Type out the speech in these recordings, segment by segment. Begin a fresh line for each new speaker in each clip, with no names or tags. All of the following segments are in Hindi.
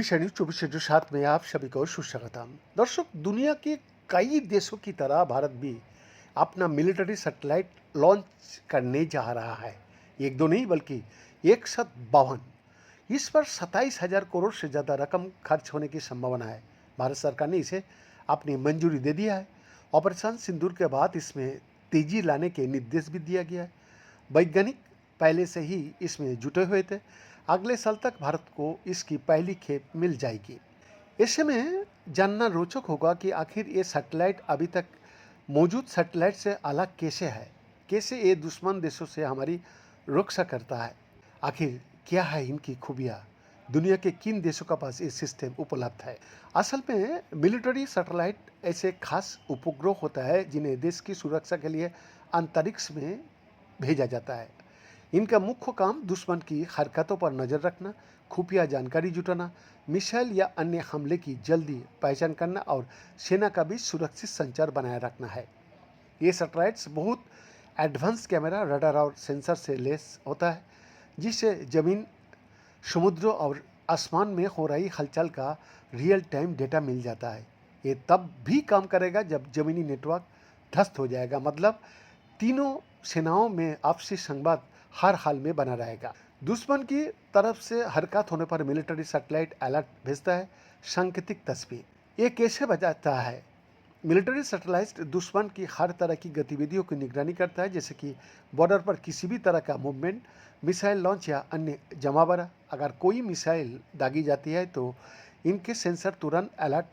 विषय न्यूज 24/7 में आप सभी को सुस्वागतम। दर्शक, दुनिया के कई देशों की तरह भारत भी अपना मिलिट्री सैटेलाइट लॉन्च करने जा रहा है। एक दो नहीं बल्कि 152। इस पर 27,000 करोड़ से ज़्यादा रकम खर्च होने की संभावना है। भारत सरकार ने इसे अपनी मंजूरी दे दिया है। ऑपरेशन सिंदूर के बाद इसमें तेजी लाने के निर्देश भी दिया गया है। वैज्ञानिक पहले से ही इसमें जुटे हुए थे। अगले साल तक भारत को इसकी पहली खेप मिल जाएगी। ऐसे में जानना रोचक होगा कि आखिर ये सैटेलाइट अभी तक मौजूद सैटेलाइट से अलग कैसे है, कैसे ये दुश्मन देशों से हमारी रक्षा करता है, आखिर क्या है इनकी खूबियाँ, दुनिया के किन देशों के पास ये सिस्टम उपलब्ध है। असल में मिलिट्री सैटेलाइट ऐसे खास उपग्रह होता है जिन्हें देश की सुरक्षा के लिए अंतरिक्ष में भेजा जाता है। इनका मुख्य काम दुश्मन की हरकतों पर नज़र रखना, खुफिया जानकारी जुटाना, मिसाइल या अन्य हमले की जल्दी पहचान करना और सेना का भी सुरक्षित संचार बनाए रखना है। ये सैटेलाइट्स बहुत एडवांस कैमरा, रडार और सेंसर से लैस होता है, जिससे जमीन, समुद्र और आसमान में हो रही हलचल का रियल टाइम डेटा मिल जाता है। ये तब भी काम करेगा जब जमीनी नेटवर्क ध्वस्त हो जाएगा, मतलब तीनों सेनाओं में आपसी संवाद हर हाल में बना रहेगा। दुश्मन की तरफ से हरकत होने पर मिलिट्री सैटेलाइट अलर्ट भेजता है, सांकेतिक तस्वीर। ये कैसे बजाता है? मिलिट्री सैटेलाइट दुश्मन की हर तरह की गतिविधियों की निगरानी करता है, जैसे कि बॉर्डर पर किसी भी तरह का मूवमेंट, मिसाइल लॉन्च या अन्य जमावड़ा। अगर कोई मिसाइल दागी जाती है तो इनके सेंसर तुरंत अलर्ट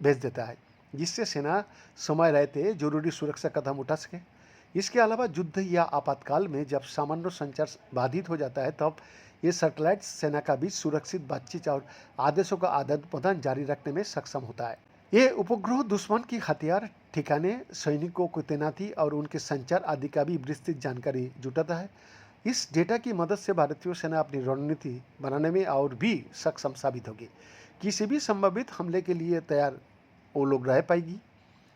भेज देता है, जिससे सेना समय रहते जरूरी सुरक्षा कदम उठा सके। इसके अलावा युद्ध या आपातकाल में जब सामान्य संचार बाधित हो जाता है, तब ये सैटेलाइट सेना का बीच सुरक्षित बातचीत और आदेशों का आदान प्रदान जारी रखने में सक्षम होता है। ये उपग्रह दुश्मन की हथियार ठिकाने, सैनिकों को तैनाती और उनके संचार आदि का भी विस्तृत जानकारी जुटाता है। इस डेटा की मदद से भारतीय सेना अपनी रणनीति बनाने में और भी सक्षम साबित होगी। किसी भी संभावित हमले के लिए तैयार वो लोग रह पाएगी।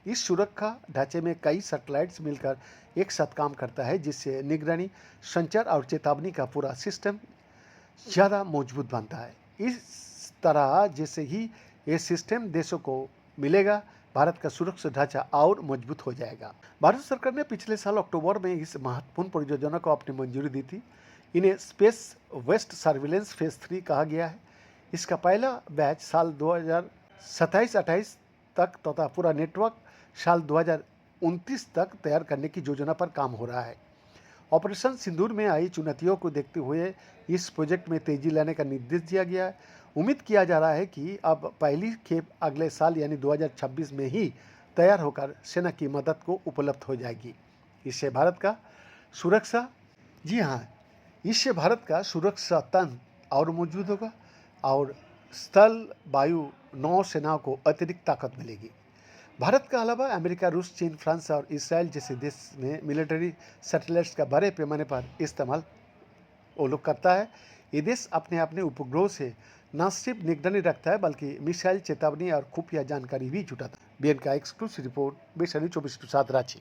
इस सुरक्षा ढांचे में कई सैटेलाइट्स मिलकर एक साथ काम करता है, जिससे निगरानी, संचार और चेतावनी का पूरा सिस्टम ज़्यादा मजबूत बनता है। इस तरह जैसे ही ये सिस्टम देशों को मिलेगा, भारत का सुरक्षा ढांचा और मजबूत हो जाएगा। भारत सरकार ने पिछले साल अक्टूबर में इस महत्वपूर्ण परियोजना को अपनी मंजूरी दी थी। इन्हें स्पेस वेस्ट सर्विलेंस फेज 3 कहा गया है। इसका पहला बैच साल 2027-28 तक तथा पूरा नेटवर्क साल 2029 तक तैयार करने की योजना पर काम हो रहा है। ऑपरेशन सिंदूर में आई चुनौतियों को देखते हुए इस प्रोजेक्ट में तेजी लाने का निर्देश दिया गया है। उम्मीद किया जा रहा है कि अब पहली खेप अगले साल यानी 2026 में ही तैयार होकर सेना की मदद को उपलब्ध हो जाएगी। इससे भारत का सुरक्षा जी हाँ, इससे भारत का सुरक्षा तंत्र और मजबूत होगा और स्थल, वायु, नौ सेनाओं को अतिरिक्त ताकत मिलेगी। भारत के अलावा अमेरिका, रूस, चीन, फ्रांस और इसराइल जैसे देश में मिलिट्री सैटेलाइट्स का बड़े पैमाने पर इस्तेमाल वो लोग करता है। ये देश अपने अपने उपग्रहों से न सिर्फ निगरानी रखता है बल्कि मिसाइल, चेतावनी और खुफिया जानकारी भी जुटाता है। बीएन का एक्सक्लूसिव रिपोर्ट, बेसनी 24/7 रांची।